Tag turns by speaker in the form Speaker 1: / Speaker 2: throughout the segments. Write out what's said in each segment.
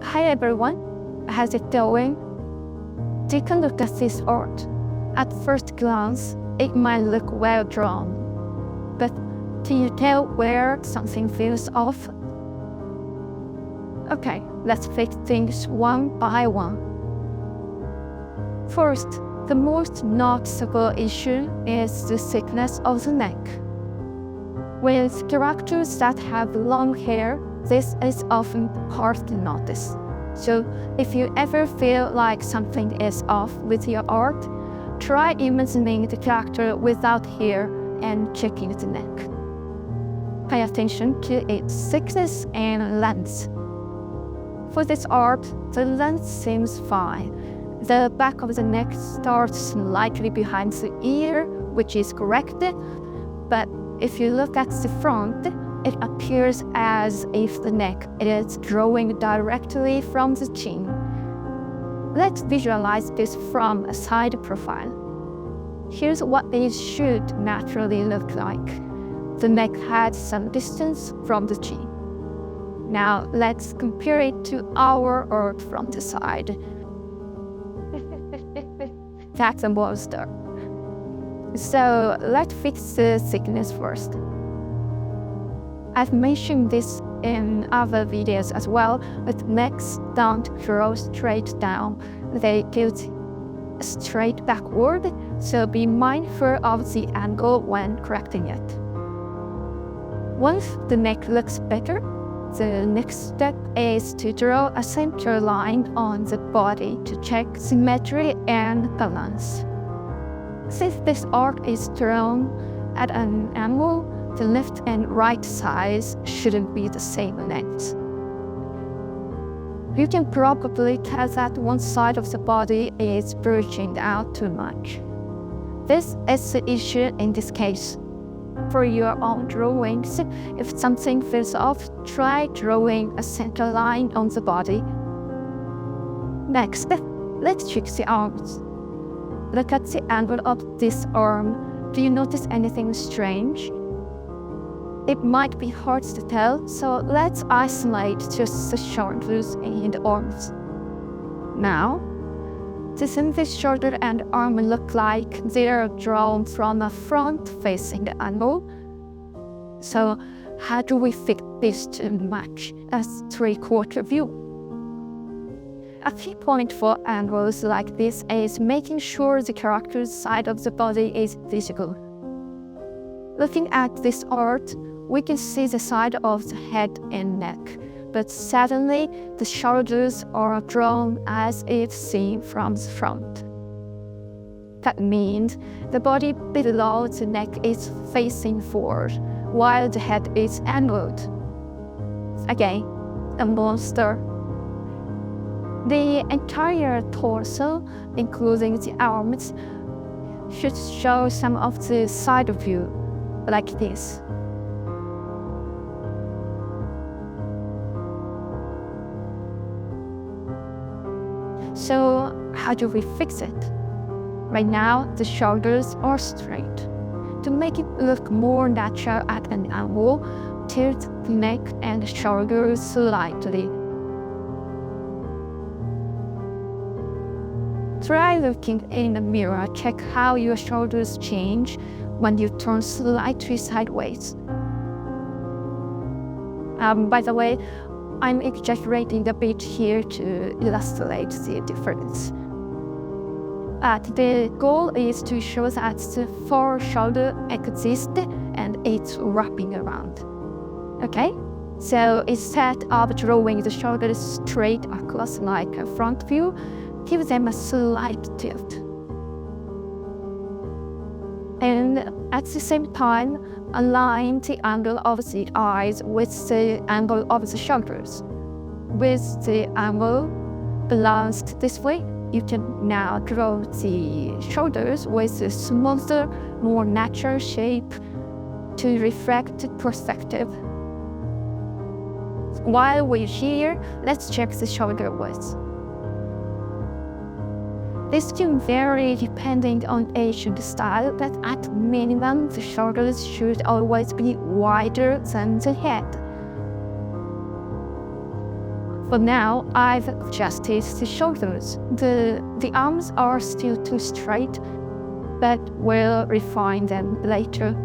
Speaker 1: Hi everyone, how's it going? Take a look at this art. At first glance, it might look well drawn, but can you tell where something feels off? Okay, let's fix things one by one. First, the most noticeable issue is the thickness of the neck. With characters that have long hair, this is often hard to notice. So if you ever feel like something is off with your art, try imagining the character without hair and checking the neck. Pay attention to its thickness and length. For this art, the length seems fine. The back of the neck starts slightly behind the ear, which is correct, but if you look at the front, it appears as if the neck is drawing directly from the chin. Let's visualize this from a side profile. Here's what it should naturally look like. The neck had some distance from the chin. Now let's compare it to our art from the side. That's a monster. So let's fix the thickness first. I've mentioned this in other videos as well, but necks don't grow straight down. They tilt straight backward, so be mindful of the angle when correcting it. Once the neck looks better, the next step is to draw a center line on the body to check symmetry and balance. Since this art is drawn at an angle, the left and right sides shouldn't be the same length. You can probably tell that one side of the body is bulging out too much. This is the issue in this case. For your own drawings, if something feels off, try drawing a center line on the body. Next, let's check the arms. Look at the angle of this arm. Do you notice anything strange? It might be hard to tell, so let's isolate just the shoulders and arms. Now, doesn't this shoulder and arm look like they're drawn from a front-facing angle? So how do we fix this to match a three-quarter view? A key point for angles like this is making sure the character's side of the body is visible. Looking at this art, we can see the side of the head and neck, but suddenly the shoulders are drawn as if seen from the front. That means the body below the neck is facing forward, while the head is angled. Again, a monster. The entire torso, including the arms, should show some of the side view, like this. So how do we fix it? Right now, the shoulders are straight. To make it look more natural at an angle, tilt the neck and shoulders slightly. Try looking in the mirror, check how your shoulders change when you turn slightly sideways. By the way, I'm exaggerating a bit here to illustrate the difference. The goal is to show that the fore shoulder exists and it's wrapping around. Okay? So instead of drawing the shoulders straight across like a front view, give them a slight tilt. And at the same time, align the angle of the eyes with the angle of the shoulders. With the angle balanced this way, you can now draw the shoulders with a smoother, more natural shape to reflect the perspective. While we're here, let's check the shoulder width. This can vary depending on age and style, but at minimum, the shoulders should always be wider than the head. For now, I've adjusted the shoulders. The arms are still too straight, but we'll refine them later.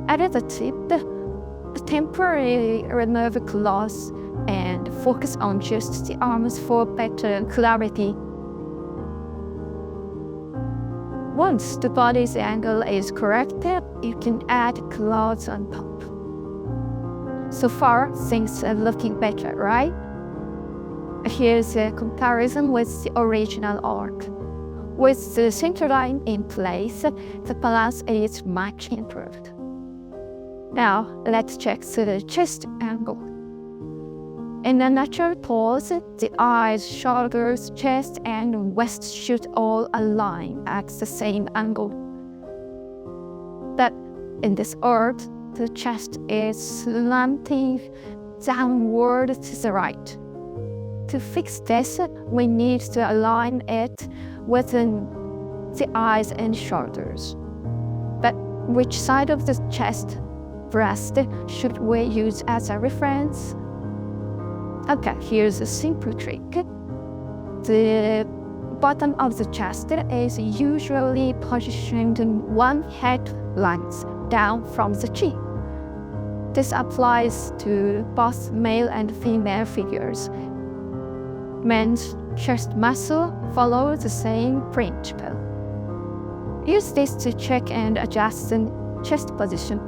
Speaker 1: As a tip, temporarily remove clothes and focus on just the arms for better clarity. Once the body's angle is corrected, you can add clothes on top. So far, things are looking better, right? Here's a comparison with the original art. With the center line in place, the balance is much improved. Now, let's check the chest angle. In a natural pose, the eyes, shoulders, chest, and waist should all align at the same angle. But in this art, the chest is slanting downward to the right. To fix this, we need to align it within the eyes and shoulders. But which side of the chest, breast, should we use as a reference? Okay, here's a simple trick. The bottom of the chest is usually positioned 1 head length down from the chin. This applies to both male and female figures. Men's chest muscle follows the same principle. Use this to check and adjust the chest position.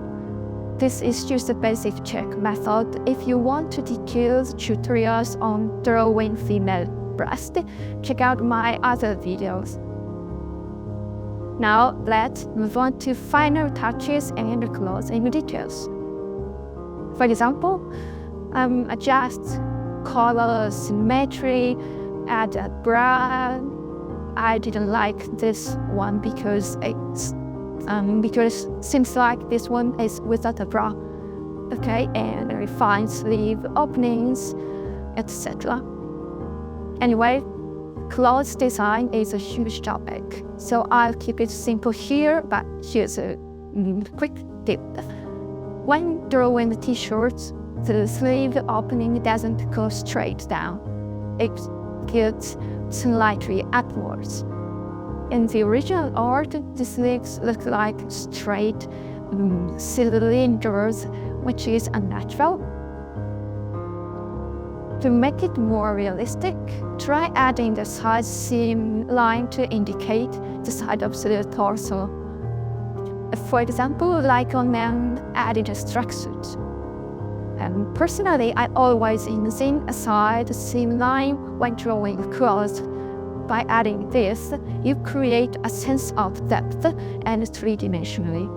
Speaker 1: This is just a basic check method. If you want to detailed tutorials on drawing female breast, check out my other videos. Now let's move on to final touches and clothing details. For example, adjust color symmetry, add a bra. I didn't like this one because it seems like this one is without a bra. Okay, and refine sleeve openings, etc. Anyway, clothes design is a huge topic, so I'll keep it simple here, but here's a quick tip. When drawing the t-shirts, the sleeve opening doesn't go straight down. It gets slightly upwards. In the original art, the sleeves look like straight cylinders, which is unnatural. To make it more realistic, try adding the side seam line to indicate the side of the torso. For example, like on men adding a tracksuit. And personally, I always using a side seam line when drawing clothes. By adding this, you create a sense of depth and three-dimensionally.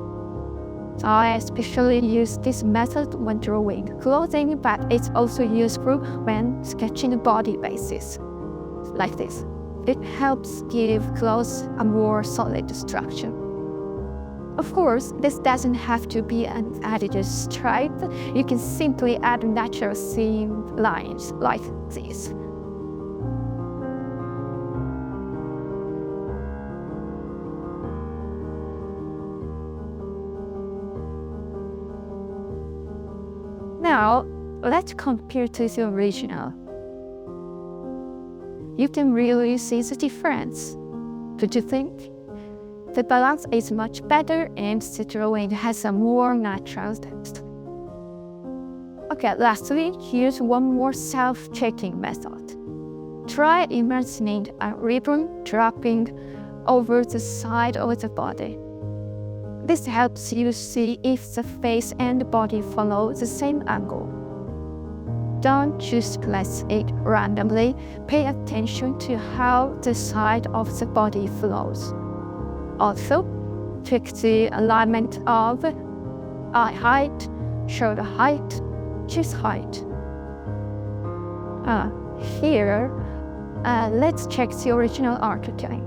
Speaker 1: I especially use this method when drawing clothing, but it's also useful when sketching body bases, like this. It helps give clothes a more solid structure. Of course, this doesn't have to be an added stripe. You can simply add natural seam lines like this. Now, let's compare to the original. You can really see the difference. Don't you think? The balance is much better and the drawing has a more natural depth. Okay, lastly, here's one more self-checking method. Try imagining a ribbon dropping over the side of the body. This helps you see if the face and the body follow the same angle. Don't just place it randomly. Pay attention to how the side of the body flows. Also, check the alignment of eye height, shoulder height, chest height. Here, let's check the original art again.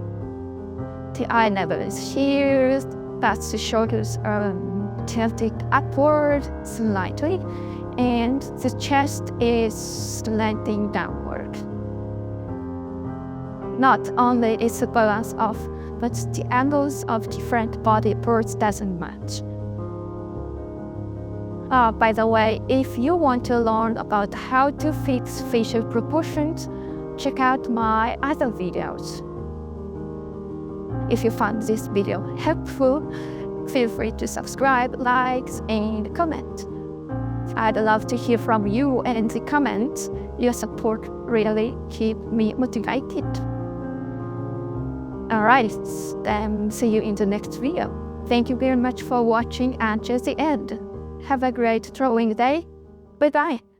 Speaker 1: The eye level is here, but the shoulders are tilted upward slightly, and the chest is slanting downward. Not only is the balance off, but the angles of different body parts doesn't match. By the way, if you want to learn about how to fix facial proportions, check out my other videos. If you found this video helpful, feel free to subscribe, like, and comment. I'd love to hear from you in the comments. Your support really keeps me motivated. Alright, then see you in the next video. Thank you very much for watching until the end. Have a great drawing day. Bye-bye.